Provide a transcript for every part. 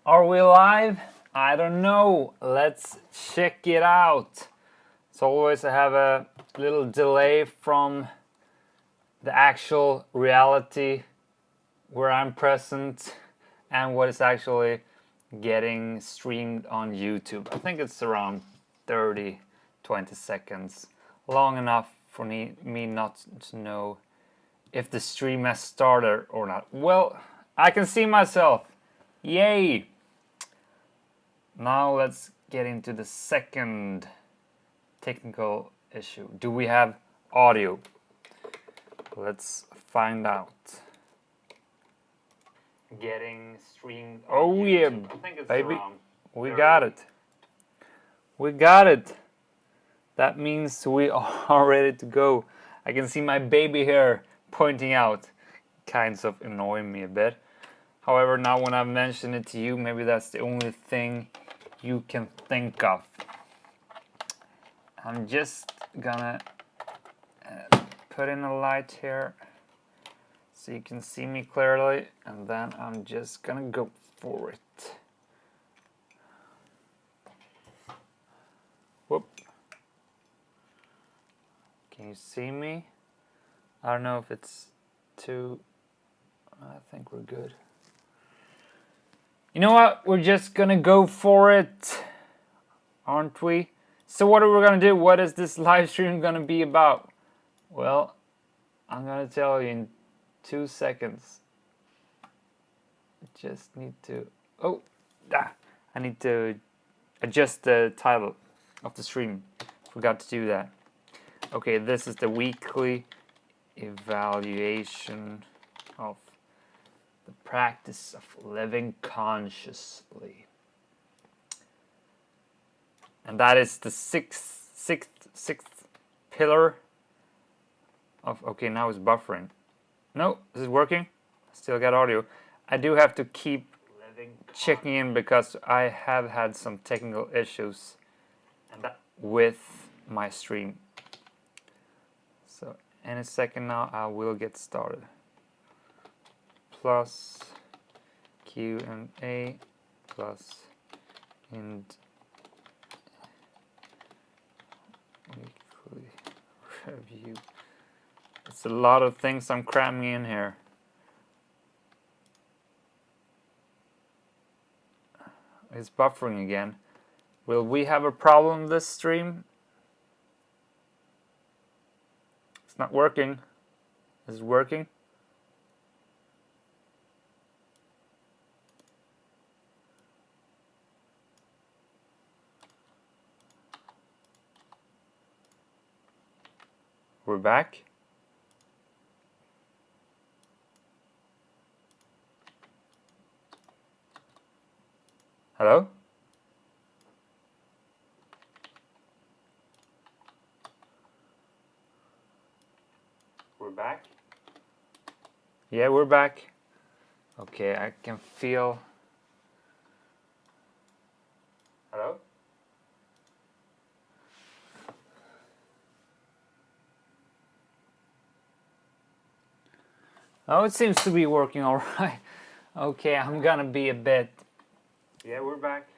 Are we live? I don't know. Let's check it out. As always, I have a little delay from the actual reality where I'm present and what is actually getting streamed on YouTube. I think it's around 30-20 seconds. Long enough for me not to know if the stream has started or not. Well, I can see myself. Yay! Now let's get into the second technical issue. Do we have audio? Let's find out. Getting streamed. Oh yeah, baby. We got it. We got it. That means we are ready to go. I can see my baby here pointing out. Kinds of annoying me a bit. However, now when I mention it to you, maybe that's the only thing you can think of. I'm just gonna put in a light here so you can see me clearly, and then I'm just gonna go for it. Whoop. Can you see me? I don't know if it's too... I think we're good. You know what? We're just gonna go for it, aren't we? So what are we gonna do? What is this live stream gonna be about? Well, I'm gonna tell you in 2 seconds. Just need to... I need to adjust the title of the stream. Forgot to do that. Okay, this is the weekly evaluation of the practice of living consciously. And that is the sixth pillar of... Okay, now it's buffering. No, this is working. Still got audio. I do have to keep checking in because I have had some technical issues with my stream. So in a second now I will get started. Plus Q&A plus and weekly review. It's a lot of things I'm cramming in here. It's buffering again. Will we have a problem this stream? It's not working. Is it working? We're back. Hello? We're back? Yeah, we're back. Okay, I can feel... Hello? Oh, it seems to be working all right. Okay, I'm gonna be a bit... Yeah, we're back.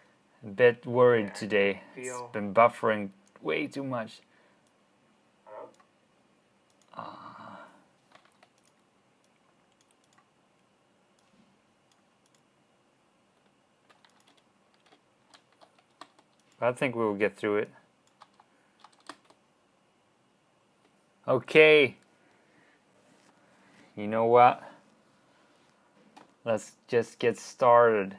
A bit worried today. It's been buffering way too much. Hello? I think we will get through it. Okay. You know what? Let's just get started.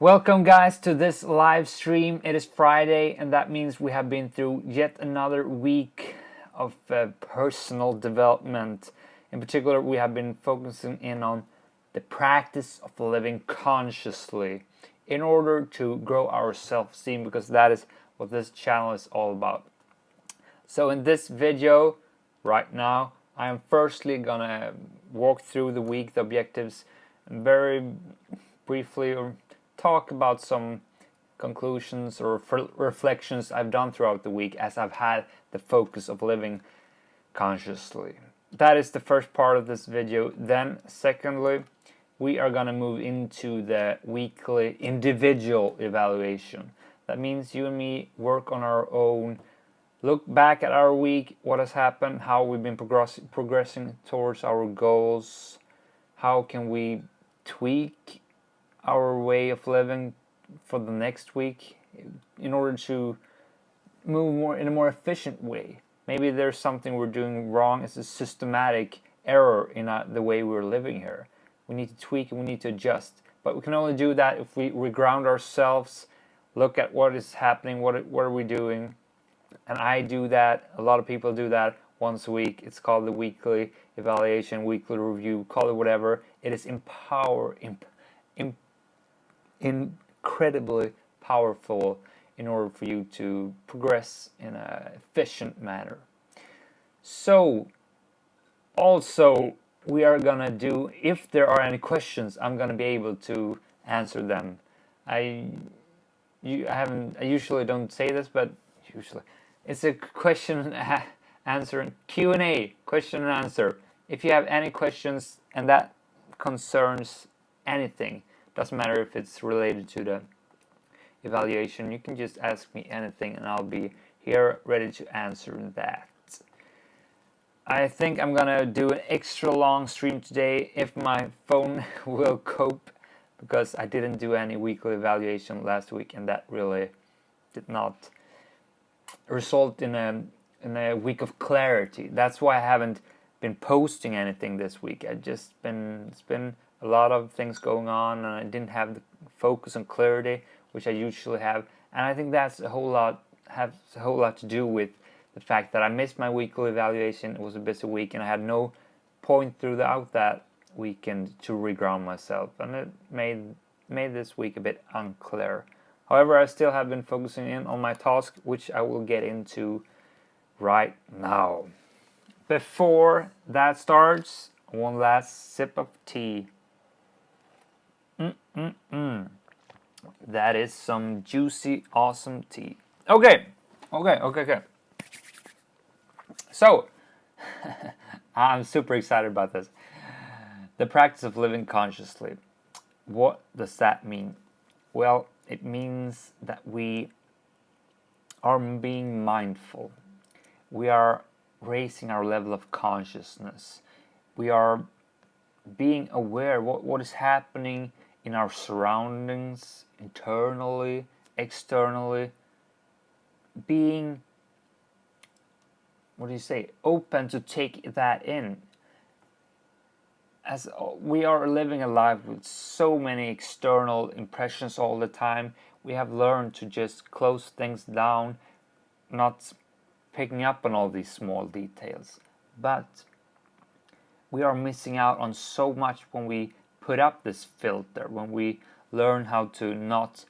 Welcome guys to this live stream. It is Friday and that means we have been through yet another week of personal development. In particular, we have been focusing in on the practice of living consciously in order to grow our self-esteem, because that is what this channel is all about. So in this video right now, I am firstly gonna walk through the week, the objectives, and very briefly talk about some conclusions or reflections I've done throughout the week as I've had the focus of living consciously. That is the first part of this video. Then secondly, we are going to move into the weekly individual evaluation. That means you and me work on our own, look back at our week, what has happened, how we've been progressing towards our goals, how can we tweak our way of living for the next week in order to move more in a more efficient way. Maybe there's something we're doing wrong. It's a systematic error in the way we're living here. We need to tweak and we need to adjust. But we can only do that if we ground ourselves, look at what is happening, what are we doing. And I do that, a lot of people do that once a week. It's called the weekly evaluation, weekly review, call it whatever. It is incredibly powerful in order for you to progress in an efficient manner. So, also, we are gonna do, if there are any questions, I'm gonna be able to answer them. I usually don't say this, but usually it's a question and answer, Q&A, question and answer. If you have any questions and that concerns anything, doesn't matter if it's related to the evaluation, you can just ask me anything and I'll be here ready to answer that. I think I'm gonna do an extra long stream today if my phone will cope, because I didn't do any weekly evaluation last week and that really did not result in a week of clarity. That's why I haven't been posting anything this week. It's been a lot of things going on and I didn't have the focus and clarity which I usually have, and I think that's has a whole lot to do with the fact that I missed my weekly evaluation. It was a busy week and I had no point throughout that weekend to reground myself, and it made this week a bit unclear. However, I still have been focusing in on my task, which I will get into right now. Before that starts, one last sip of tea. That is some juicy, awesome tea. Okay. So, I'm super excited about this. The practice of living consciously. What does that mean? Well, it means that we are being mindful. We are raising our level of consciousness. We are being aware what is happening in our surroundings, internally, externally. Being, open to take that in. As we are living a life with so many external impressions all the time, we have learned to just close things down, not picking up on all these small details. But we are missing out on so much when we put up this filter, when we learn how to not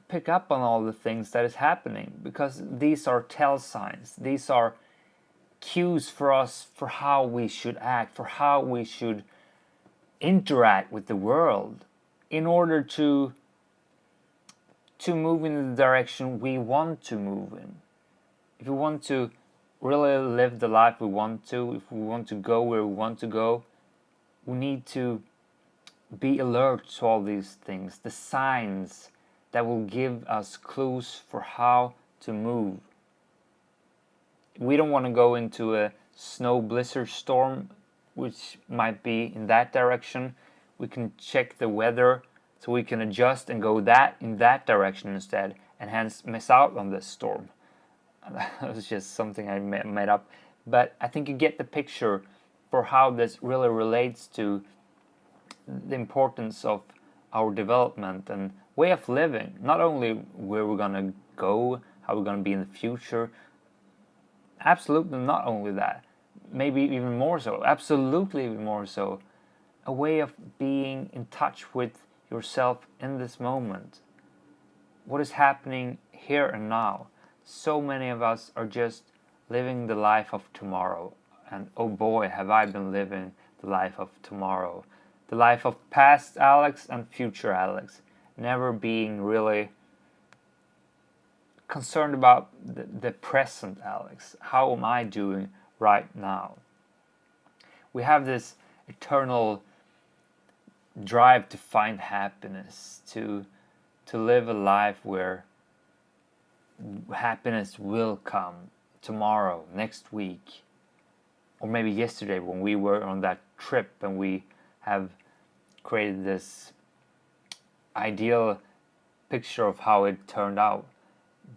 pick up on all the things that is happening, because these are tell signs. These are cues for us for how we should act, for how we should interact with the world in order to move in the direction we want to move in. If we want to really live the life we want to, if we want to go where we want to go, we need to be alert to all these things, the signs that will give us clues for how to move. We don't want to go into a snow blizzard storm, which might be in that direction. We can check the weather so we can adjust and go in that direction instead, and hence miss out on this storm. That was just something I made up. But I think you get the picture for how this really relates to the importance of our development and way of living. Not only where we're going to go, how we're going to be in the future. Absolutely not only that. Maybe even more so. Absolutely even more so. A way of being in touch with yourself in this moment. What is happening here and now? So many of us are just living the life of tomorrow. And oh boy, have I been living the life of tomorrow. The life of past Alex and future Alex. Never being really concerned about the present Alex. How am I doing right now? We have this eternal drive to find happiness, to live a life where happiness will come tomorrow, next week, or maybe yesterday when we were on that trip and we have created this ideal picture of how it turned out.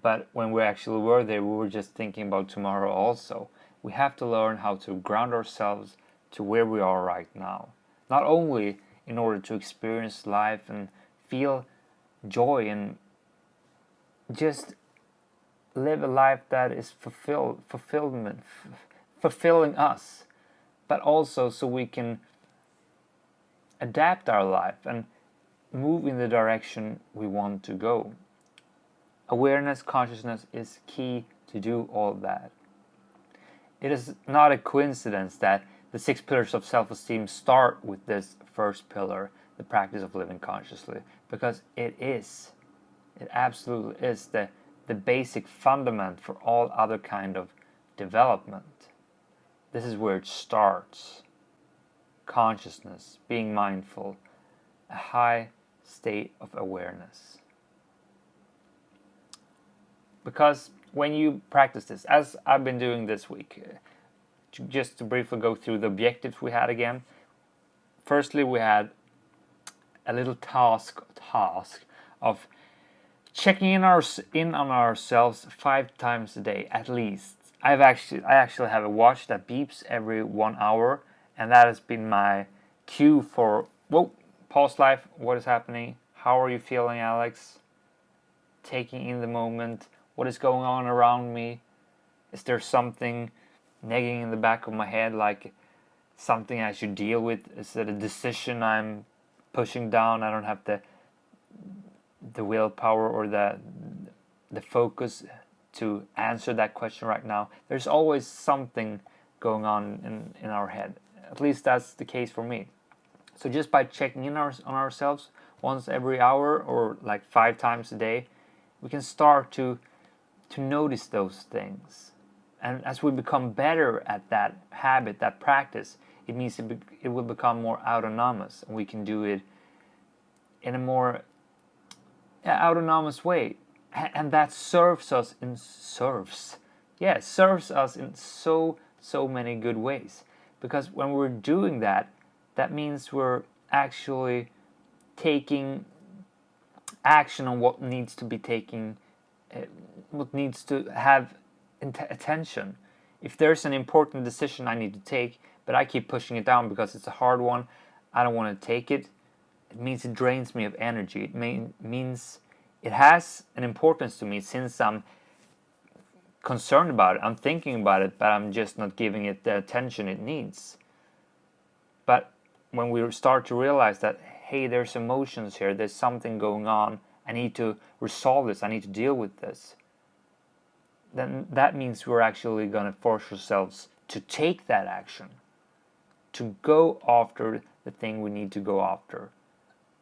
But when we actually were there, we were just thinking about tomorrow also. We have to learn how to ground ourselves to where we are right now. Not only in order to experience life and feel joy and just live a life that is fulfilling us, but also so we can adapt our life and move in the direction we want to go. Awareness, consciousness is key to do all that. It is not a coincidence that the 6 pillars of self-esteem start with this first pillar, the practice of living consciously, because it absolutely is the basic fundament for all other kind of development. This is where it starts. Consciousness, being mindful, a high state of awareness. Because when you practice this, as I've been doing this week, just to briefly go through the objectives we had again. Firstly, we had a little task of checking in on ourselves 5 times a day at least. I actually have a watch that beeps every 1 hour, and that has been my cue for, whoa, pause life, what is happening? How are you feeling, Alex? Taking in the moment. What is going on around me? Is there something nagging in the back of my head, like something I should deal with? Is it a decision I'm pushing down? I don't have the willpower or the focus to answer that question right now. There's always something going on in our head. At least that's the case for me. So just by checking in on ourselves once every hour or like 5 times a day, we can start to notice those things. And as we become better at that habit, that practice, it means it will become more autonomous, and we can do it in a more autonomous way. And that serves us in so many good ways. Because when we're doing that, that means we're actually taking action on what needs to be taken, what needs to have attention. If there's an important decision I need to take, but I keep pushing it down because it's a hard one, I don't want to take it, it means it drains me of energy. It means it has an importance to me since I'm concerned about it, I'm thinking about it, but I'm just not giving it the attention it needs. But when we start to realize that, hey, there's emotions here, there's something going on, I need to resolve this, I need to deal with this, then that means we're actually going to force ourselves to take that action, to go after the thing we need to go after.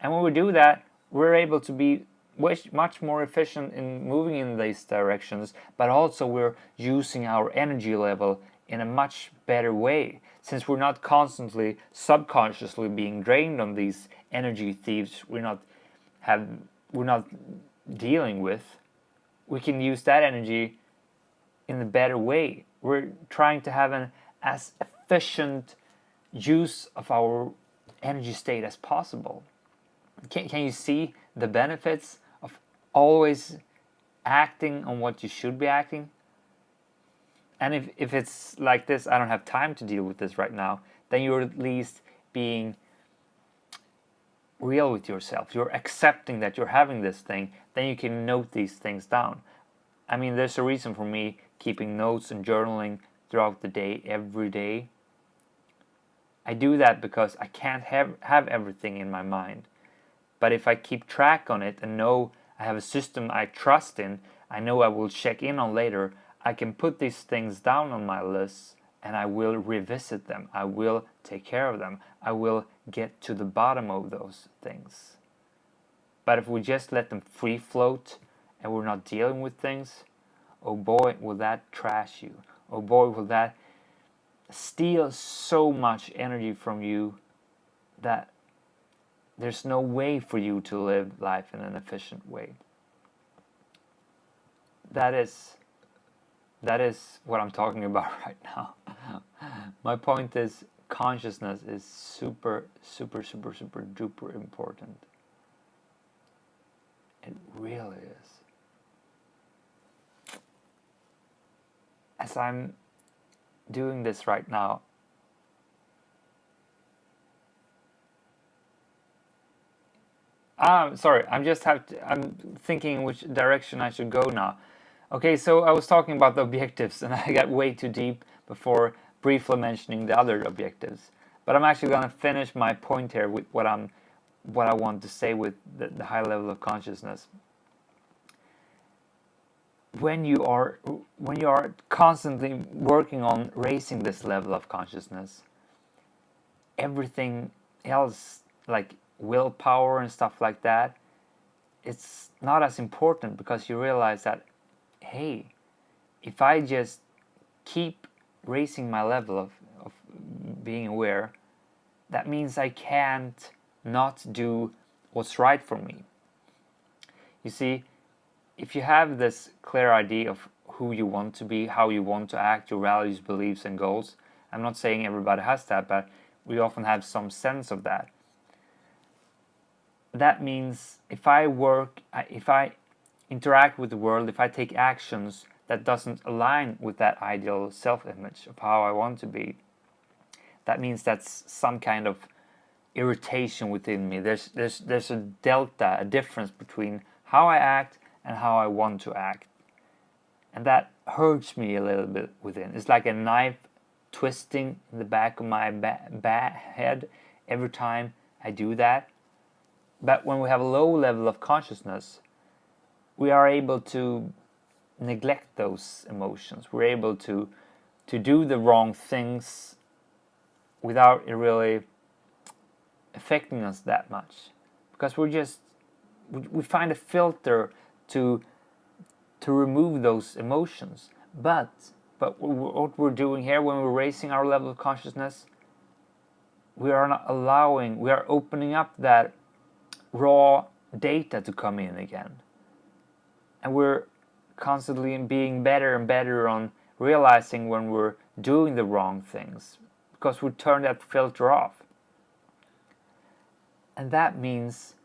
And when we do that, we're able to be much more efficient in moving in these directions, but also we're using our energy level in a much better way, since we're not constantly subconsciously being drained on these energy thieves we're not dealing with. We can use that energy in a better way. We're trying to have an as efficient use of our energy state as possible. Can you see the benefits of always acting on what you should be acting? And if it's like this, I don't have time to deal with this right now, then you're at least being real with yourself. You're accepting that you're having this thing, then you can note these things down. I mean, there's a reason for me keeping notes and journaling throughout the day, every day. I do that because I can't have everything in my mind. But if I keep track on it and know I have a system I trust in, I know I will check in on later, I can put these things down on my list and I will revisit them. I will take care of them. I will get to the bottom of those things. But if we just let them free float and we're not dealing with things, oh boy, will that trash you. Oh boy, will that steal so much energy from you that there's no way for you to live life in an efficient way. That is what I'm talking about right now. My point is, consciousness is super duper important. It really is. As I'm doing this right now, sorry, I'm thinking which direction I should go now. Okay, so I was talking about the objectives and I got way too deep before briefly mentioning the other objectives. But I'm actually going to finish my point here with what I want to say with the high level of consciousness. When you are constantly working on raising this level of consciousness, everything else, like willpower and stuff like that, it's not as important, because you realize that, hey, if I just keep raising my level of being aware, that means I can't not do what's right for me. You see, if you have this clear idea of who you want to be, how you want to act, your values, beliefs, and goals, I'm not saying everybody has that, but we often have some sense of that. That means if I interact with the world, if I take actions that doesn't align with that ideal self-image of how I want to be, that means that's some kind of irritation within me. There's a delta, a difference between how I act and how I want to act. And that hurts me a little bit within. It's like a knife twisting in the back of my head every time I do that. But when we have a low level of consciousness, we are able to neglect those emotions. We're able to do the wrong things without it really affecting us that much, because we find a filter to remove those emotions. But what we're doing here when we're raising our level of consciousness, we are opening up that raw data to come in again. And we're constantly being better and better on realizing when we're doing the wrong things, because we turn that filter off. And that means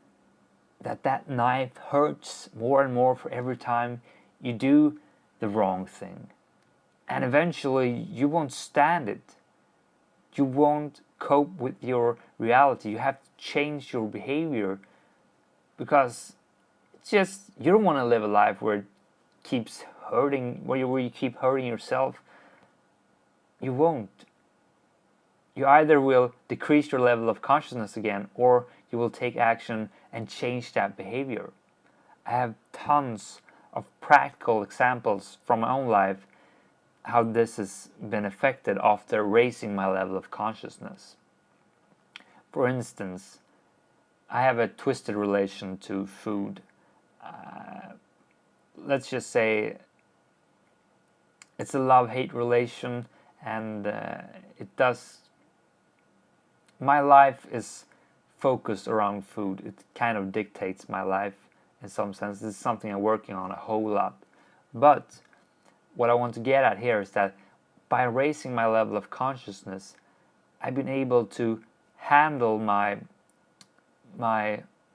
that knife hurts more and more for every time you do the wrong thing. And eventually you won't stand it. You won't cope with your reality. You have to change your behavior, because it's just, you don't want to live a life where it keeps hurting, where you keep hurting yourself. You won't. You either will decrease your level of consciousness again, or you will take action and change that behavior. I have tons of practical examples from my own life how this has been affected after raising my level of consciousness. For instance, I have a twisted relation to food. Let's just say it's a love-hate relation, and my life is focused around food. It kind of dictates my life in some sense. This is something I'm working on a whole lot. But what I want to get at here is that by raising my level of consciousness, I've been able to handle my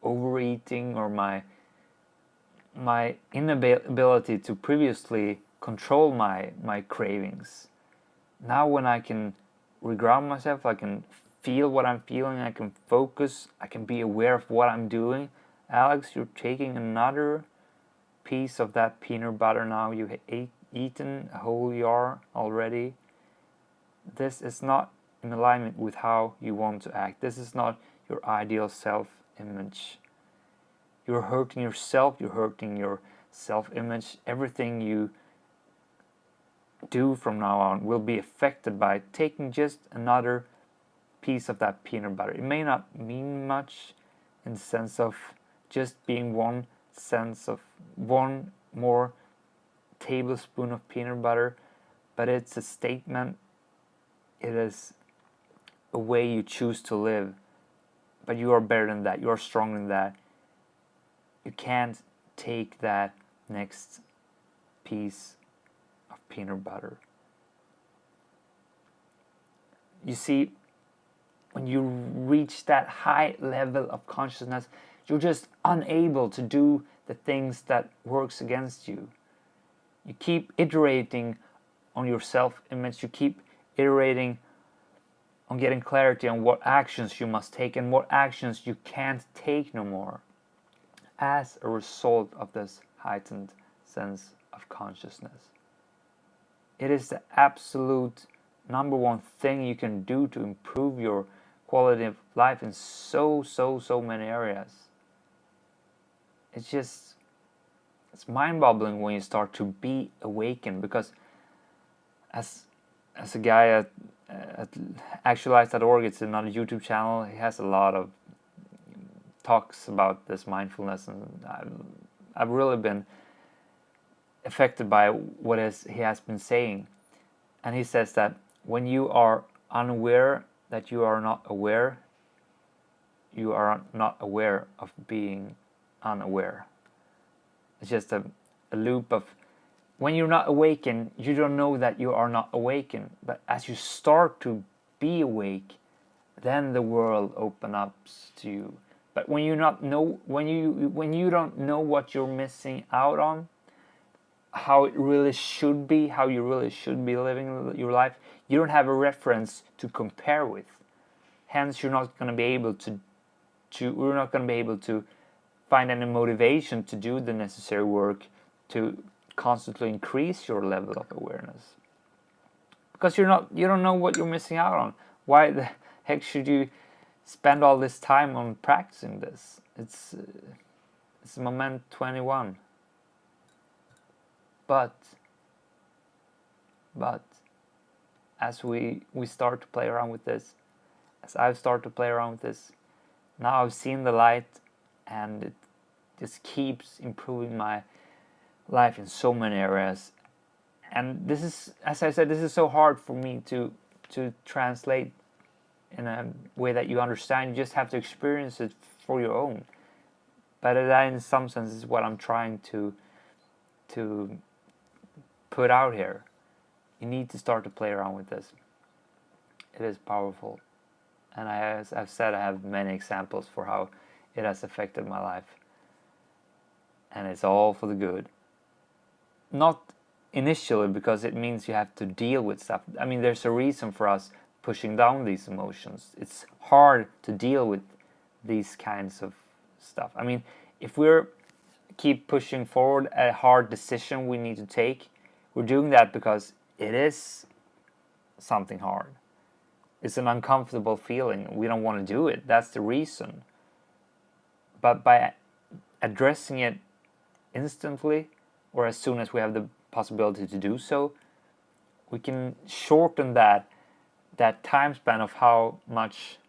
overeating, or my inability to previously control my cravings. Now when I can reground myself, I can feel what I'm feeling, I can focus, I can be aware of what I'm doing. Alex, you're taking another piece of that peanut butter now. You've eaten a whole jar already. This is not in alignment with how you want to act. This is not your ideal self-image. You're hurting yourself, you're hurting your self-image. Everything you do from now on will be affected by taking just another piece of that peanut butter. It may not mean much in the sense of just being one more tablespoon of peanut butter, but it's a statement. It is a way you choose to live. But you are better than that. You are stronger than that. You can't take that next piece of peanut butter. You see, when you reach that high level of consciousness, you're just unable to do the things that works against you. You keep iterating on your self-image. You keep iterating on getting clarity on what actions you must take and what actions you can't take no more as a result of this heightened sense of consciousness. It is the absolute number one thing you can do to improve your quality of life in so many areas. It's mind-boggling when you start to be awakened, because as a guy at actualize.org, it's another YouTube channel, he has a lot of talks about this mindfulness, and I've really been affected by what he has been saying. And he says that when you are unaware that you are not aware, you are not aware of being unaware. It's just a loop of, when you're not awakened, you don't know that you are not awakened. But as you start to be awake, then the world opens up to you. But when you don't know what you're missing out on, how it really should be, how you really should be living your life, you don't have a reference to compare with. Hence, you're not going to be able to find any motivation to do the necessary work to constantly increase your level of awareness. Because you don't know what you're missing out on. Why the heck should you spend all this time on practicing this? It's moment 21. But as we start to play around with this, as I've started to play around with this, now I've seen the light, and it just keeps improving my life in so many areas. And this is, as I said, this is so hard for me to translate in a way that you understand. You just have to experience it for your own. But that, in some sense, is what I'm trying to put out here. You need to start to play around with this. It is powerful. And as I've said, I have many examples for how it has affected my life. And it's all for the good. Not initially, because it means you have to deal with stuff. I mean, there's a reason for us pushing down these emotions. It's hard to deal with these kinds of stuff. I mean, if we're keep pushing forward a hard decision we need to take, we're doing that because it is something hard. It's an uncomfortable feeling. We don't want to do it. That's the reason. But by addressing it instantly, or as soon as we have the possibility to do so, we can shorten that time span of how much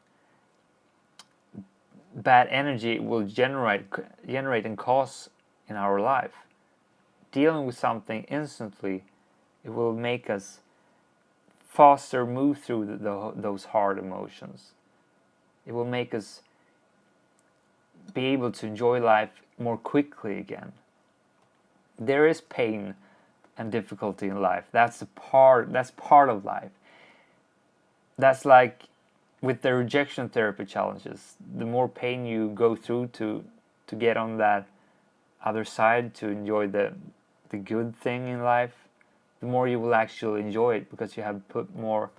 bad energy it will generate and cause in our life. Dealing with something instantly, it will make us faster move through those hard emotions. It will make us be able to enjoy life more quickly again. There is pain and difficulty in life. That's part of life. That's like with the rejection therapy challenges. The more pain you go through to get on that other side, to enjoy the good thing in life, the more you will actually enjoy it, because you have put more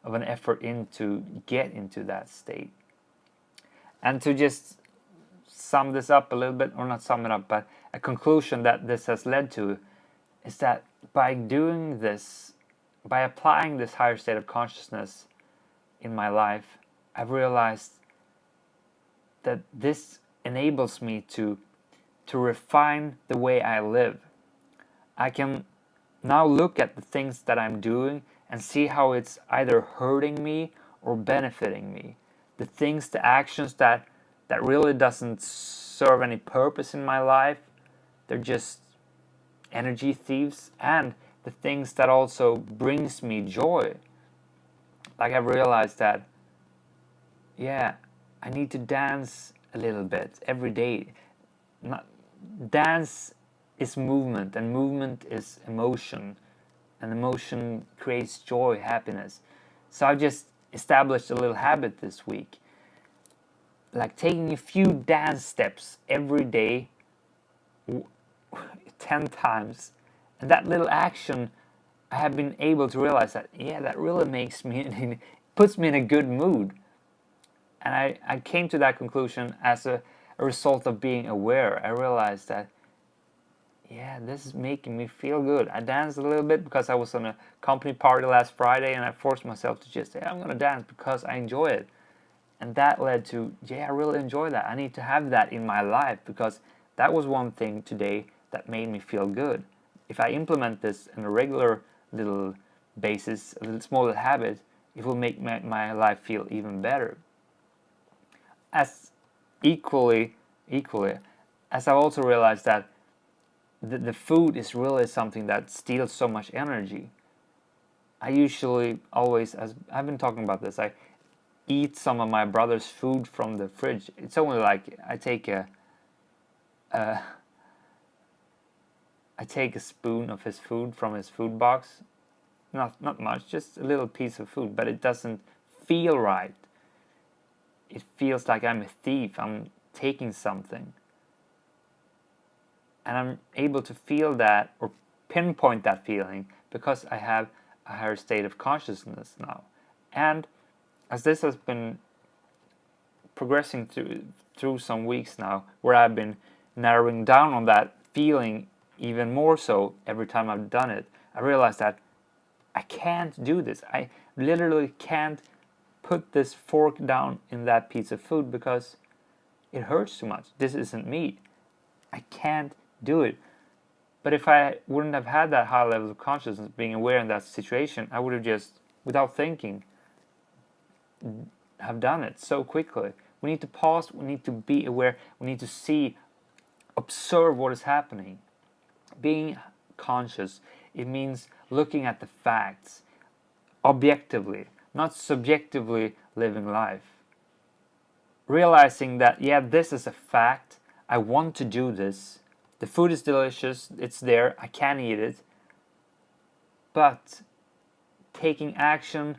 of an effort in to get into that state. And to just sum this up a little bit, or not sum it up, but a conclusion that this has led to is that by doing this, by applying this higher state of consciousness in my life, I've realized that this enables me to refine the way I live. I can now look at the things that I'm doing and see how it's either hurting me or benefiting me. The actions that really doesn't serve any purpose in my life, they're just energy thieves, and the things that also brings me joy. like I realized that, yeah, I need to dance a little bit every day. Not, dance is movement, and movement is emotion, and emotion creates joy, happiness. So I just established a little habit this week, like taking a few dance steps every day, 10 times. And that little action, I have been able to realize that, yeah, that really makes me, puts me in a good mood. And I came to that conclusion as a result of being aware. I realized that, yeah, this is making me feel good. I danced a little bit because I was on a company party last Friday, and I forced myself to just say, I'm going to dance because I enjoy it. And that led to, yeah, I really enjoy that. I need to have that in my life, because that was one thing today that made me feel good. If I implement this in a regular little basis, a little small habit, it will make my life feel even better. As equally, as I also realized that the food is really something that steals so much energy. I usually always, as I've been talking about this, I eat some of my brother's food from the fridge. It's only like I take a spoon of his food from his food box. Not much, just a little piece of food, but it doesn't feel right. It feels like I'm a thief. I'm taking something. And I'm able to feel that, or pinpoint that feeling, because I have a higher state of consciousness now. And as this has been progressing through some weeks now, where I've been narrowing down on that feeling even more so every time I've done it, I realized that I can't do this. I literally can't put this fork down in that piece of food because it hurts too much. This isn't meat. I can't do it. But if I wouldn't have had that high level of consciousness, being aware in that situation, I would have just, without thinking, have done it so quickly. We need to pause, we need to be aware, we need to see, observe what is happening. Being conscious, it means looking at the facts objectively, not subjectively living life. Realizing that, yeah, this is a fact, I want to do this, the food is delicious, it's there, I can eat it, but taking action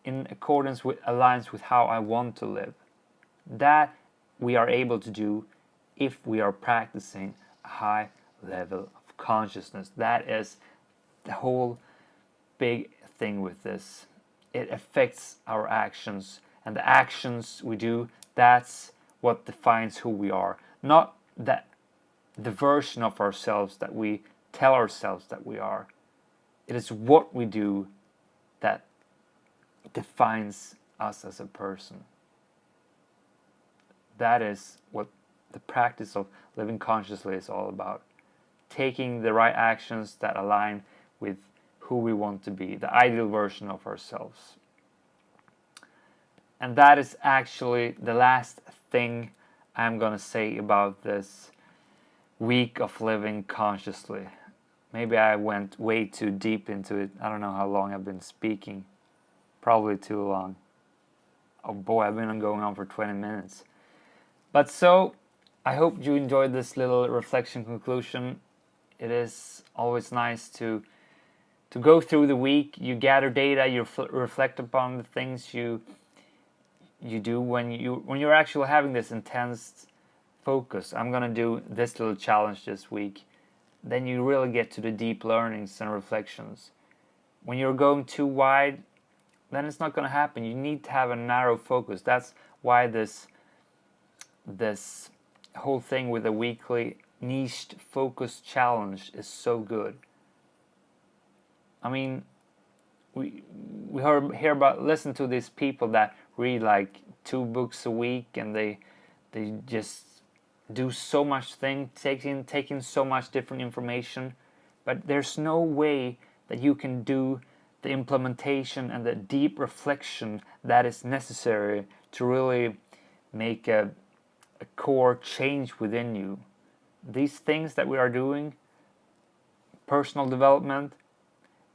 in accordance with, aligns with how I want to live. That we are able to do if we are practicing a high level of consciousness. That is the whole big thing with this. It affects our actions, and the actions we do, that's what defines who we are. Not that the version of ourselves that we tell ourselves that we are. It is what we do that defines us as a person. That is what the practice of living consciously is all about. Taking the right actions that align with who we want to be, the ideal version of ourselves. And that is actually the last thing I'm going to say about this week of living consciously. Maybe I went way too deep into it. I don't know how long I've been speaking. Probably too long. Oh boy, I've been going on for 20 minutes. But so, I hope you enjoyed this little reflection conclusion. It is always nice to go through the week. You gather data, you reflect upon the things you do when you're actually having this intense focus. I'm gonna do this little challenge this week. Then you really get to the deep learnings and reflections. When you're going too wide, then it's not going to happen. You need to have a narrow focus. That's why this whole thing with a weekly niched focus challenge is so good. I mean, we listen to these people that read like 2 books a week, and they just do so much taking so much different information, but there's no way that you can do the implementation and the deep reflection that is necessary to really make a core change within you. These things that we are doing, personal development,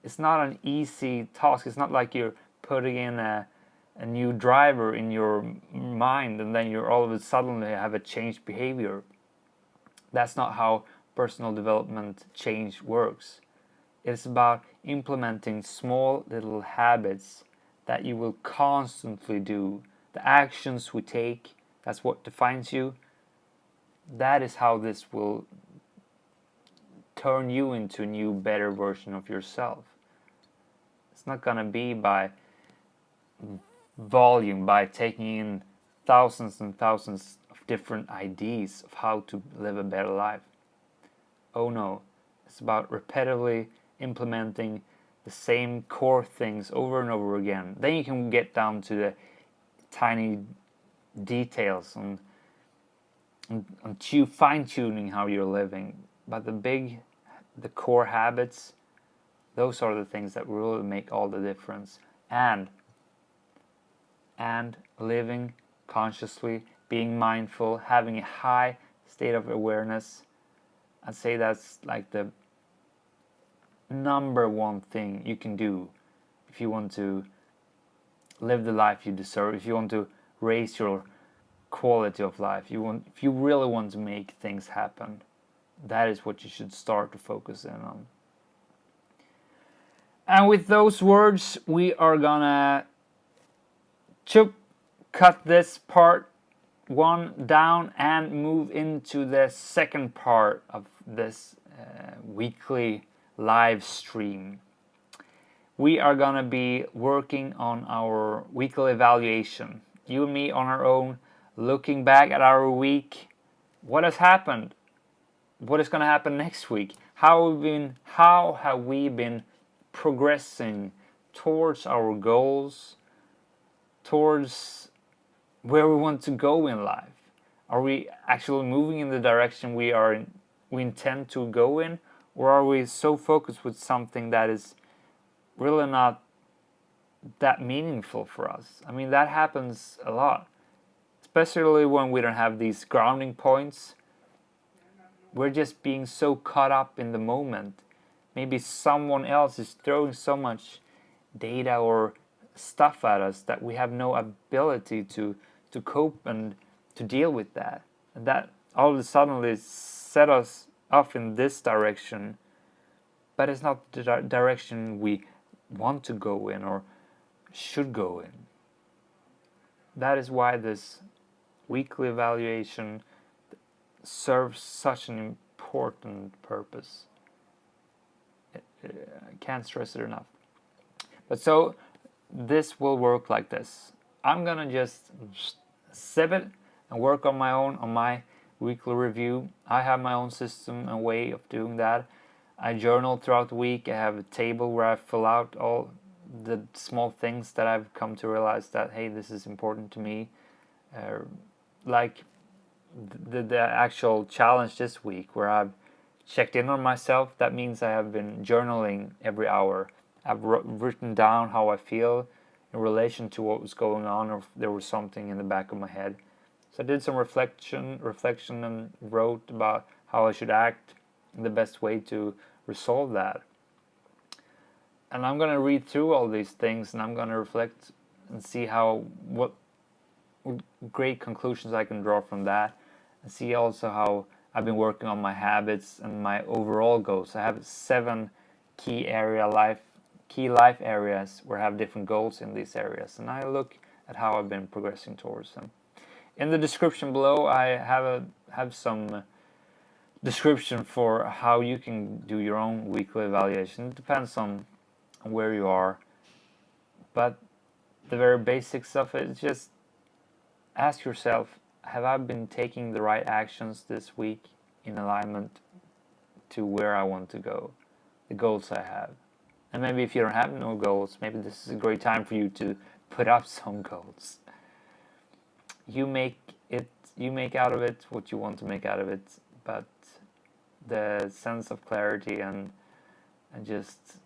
it's not an easy task. It's not like you're putting in a new driver in your mind, and then you're all of a sudden have a changed behavior. That's not how personal development change works. It's about implementing small little habits that you will constantly do. The actions we take, that's what defines you. That is how this will turn you into a new, better version of yourself. It's not going to be by volume, by taking in thousands and thousands of different ideas of how to live a better life. Oh no, it's about repetitively implementing the same core things over and over again. Then you can get down to the tiny details and fine-tuning how you're living. But the core habits, those are the things that really make all the difference. And living consciously, being mindful, having a high state of awareness. I'd say that's like the number one thing you can do if you want to live the life you deserve, if you want to raise your quality of life, if you really want to make things happen. That is what you should start to focus in on. And with those words, we are gonna cut this part 1 down and move into the second part of this weekly live stream. We are gonna be working on our weekly evaluation. You and me on our own, looking back at our week. What has happened? What is going to happen next week? How have we been progressing towards our goals, towards where we want to go in life? Are we actually moving in the direction we intend to go in, or are we so focused with something that is really not that meaningful for us? I mean, that happens a lot, especially when we don't have these grounding points. We're just being so caught up in the moment. Maybe someone else is throwing so much data or stuff at us that we have no ability to cope and to deal with that. And that all of a sudden set us off in this direction, but it's not the direction we want to go in or should go in. That is why this weekly evaluation serves such an important purpose. I can't stress it enough. But so this will work like this. I'm gonna just sip it and work on my weekly review. I have my own system and way of doing that. I journal throughout the week. I have a table where I fill out all the small things that I've come to realize that, hey, this is important to me. Like the actual challenge this week, where I've checked in on myself. That means I have been journaling every hour. I've written down how I feel in relation to what was going on, or if there was something in the back of my head. So I did some reflection and wrote about how I should act in the best way to resolve that. And I'm going to read through all these things, and I'm going to reflect and see what great conclusions I can draw from that. And see also how I've been working on my habits and my overall goals. I have 7 key life areas where I have different goals in these areas, and I look at how I've been progressing towards them. In the description below, I have some description for how you can do your own weekly evaluation. It depends on where you are, but the very basics of it is just ask yourself, have I been taking the right actions this week in alignment to where I want to go, the goals I have? And maybe if you don't have no goals, maybe this is a great time for you to put up some goals. You make out of it what you want to make out of it, but the sense of clarity and just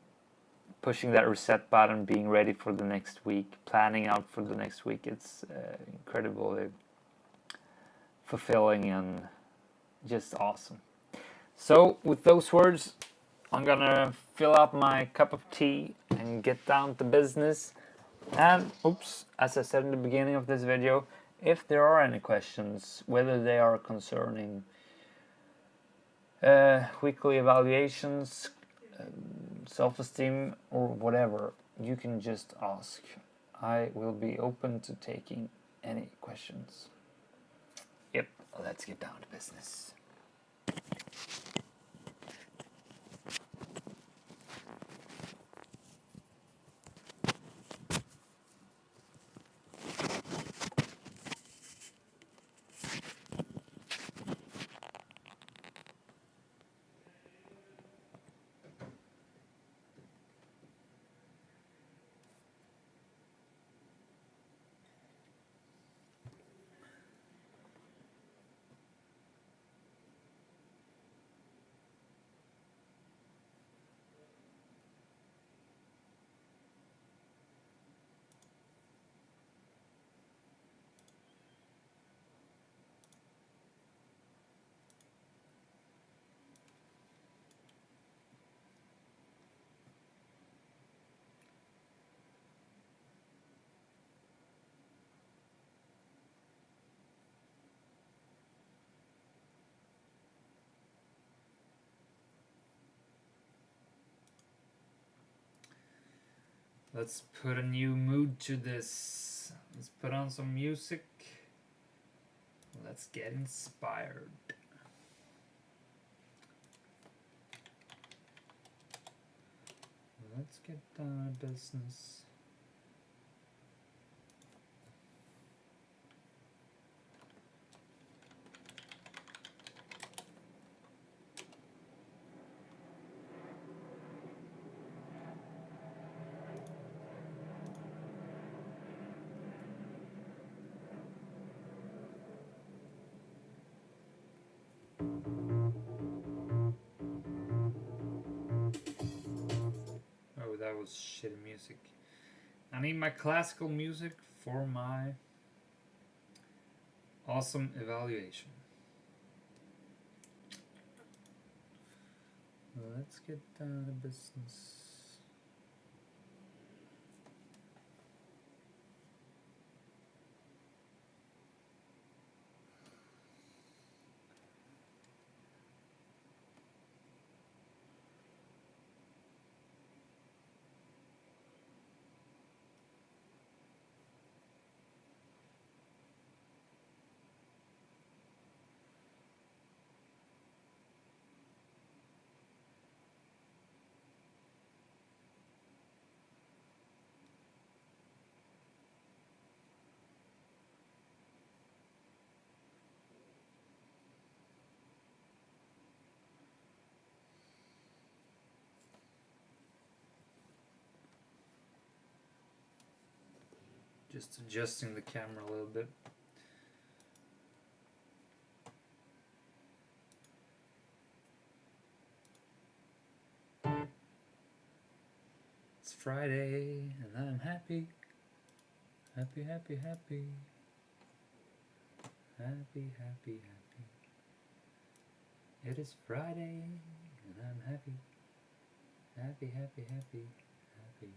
pushing that reset button, being ready for the next week, planning out for the next week, it's incredibly fulfilling and just awesome. So with those words, I'm gonna fill up my cup of tea and get down to business. And oops, as I said in the beginning of this video, if there are any questions, whether they are concerning weekly evaluations, self-esteem, or whatever, you can just ask. I will be open to taking any questions. Yep, let's get down to business. Let's put a new mood to this. Let's put on some music. Let's get inspired. Let's get down to business. Oh, that was shitty music. I need my classical music for my awesome evaluation. Let's get down to business. Just adjusting the camera a little bit. It's Friday and I'm happy. Happy, happy, happy. Happy, happy, happy. It is Friday and I'm happy. Happy, happy, happy, happy.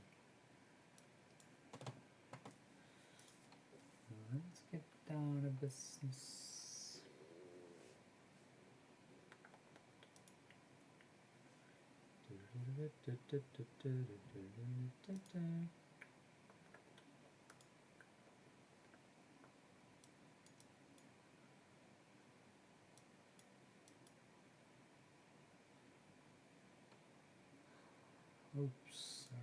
Let's get down to business. Oops, sorry.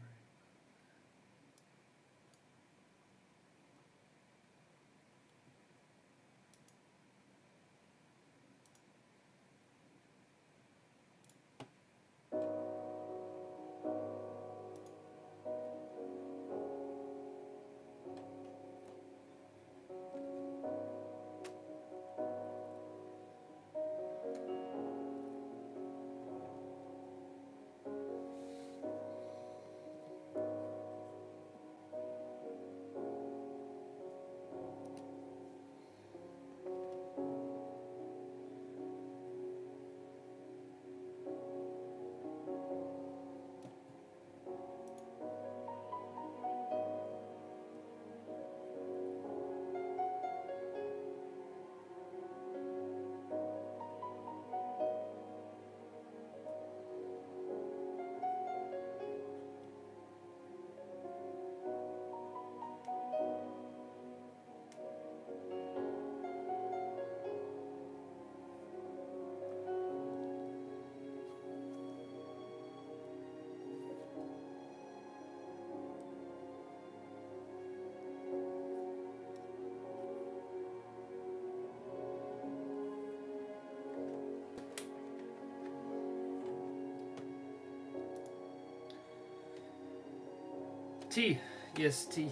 Tea. Yes, tea.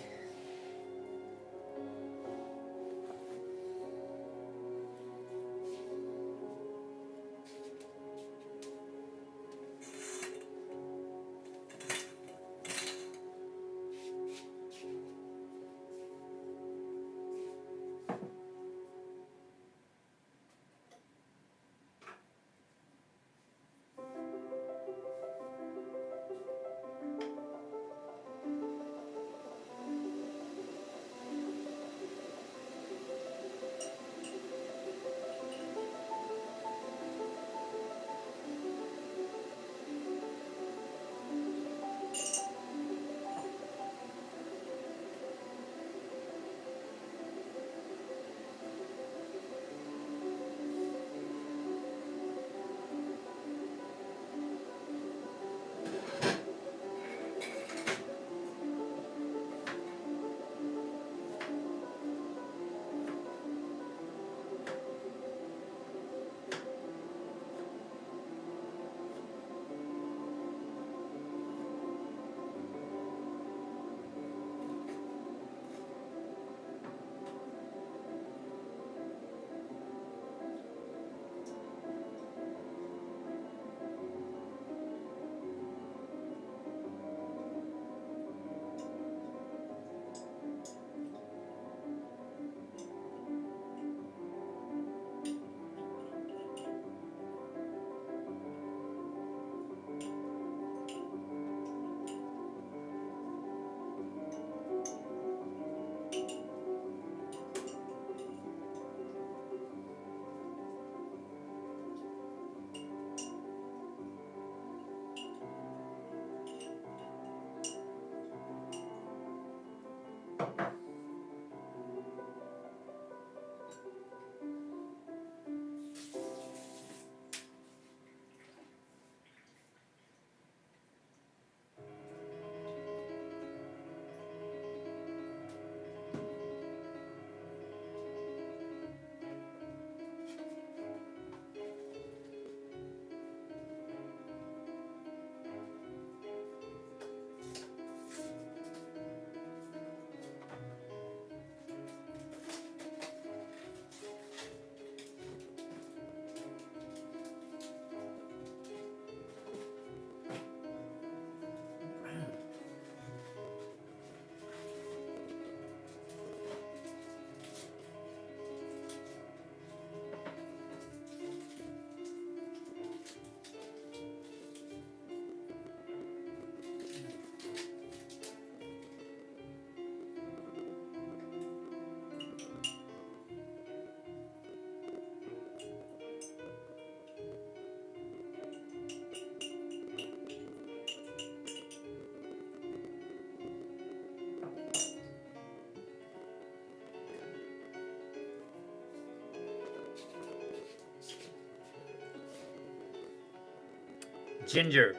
Ginger,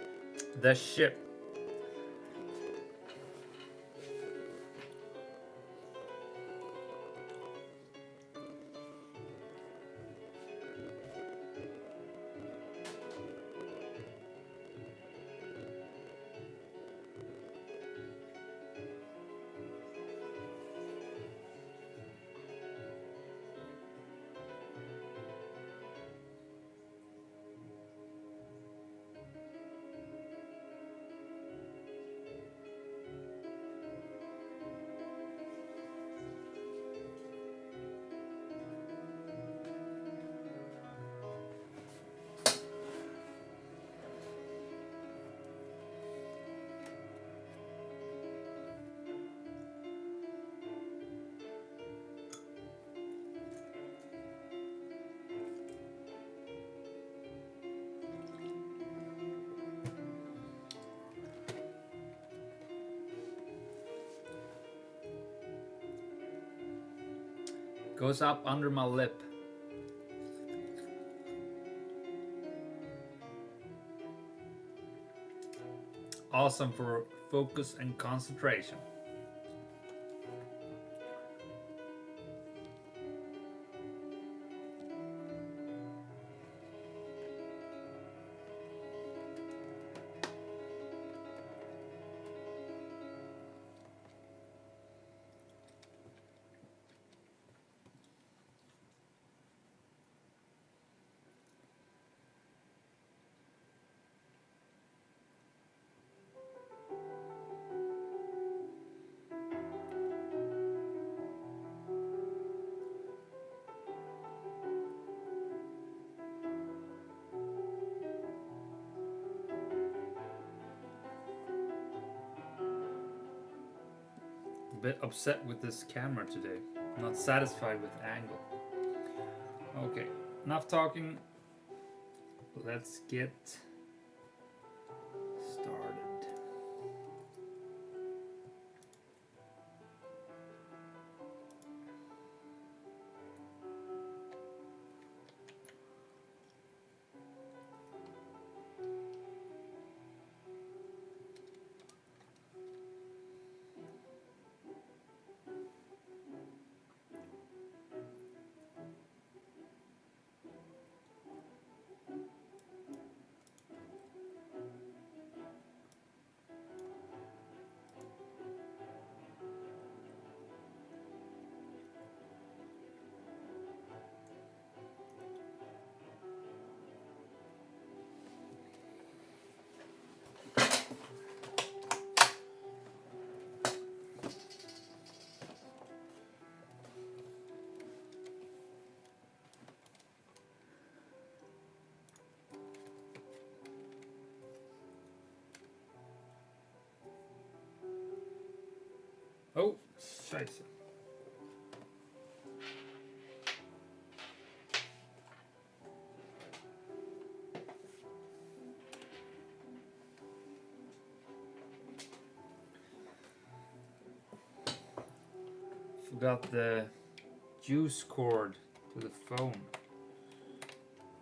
the ship. Goes up under my lip. Awesome for focus and concentration. a bit upset with this camera today. I'm not satisfied with the angle. Okay, enough talking. Let's get started. Oh, scheiße. Forgot the juice cord to the phone.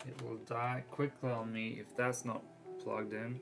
It will die quickly on me if that's not plugged in.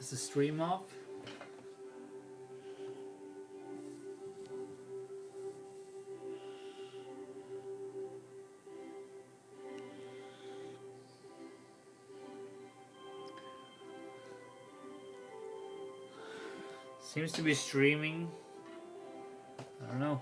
Is the stream off? Seems to be streaming. I don't know.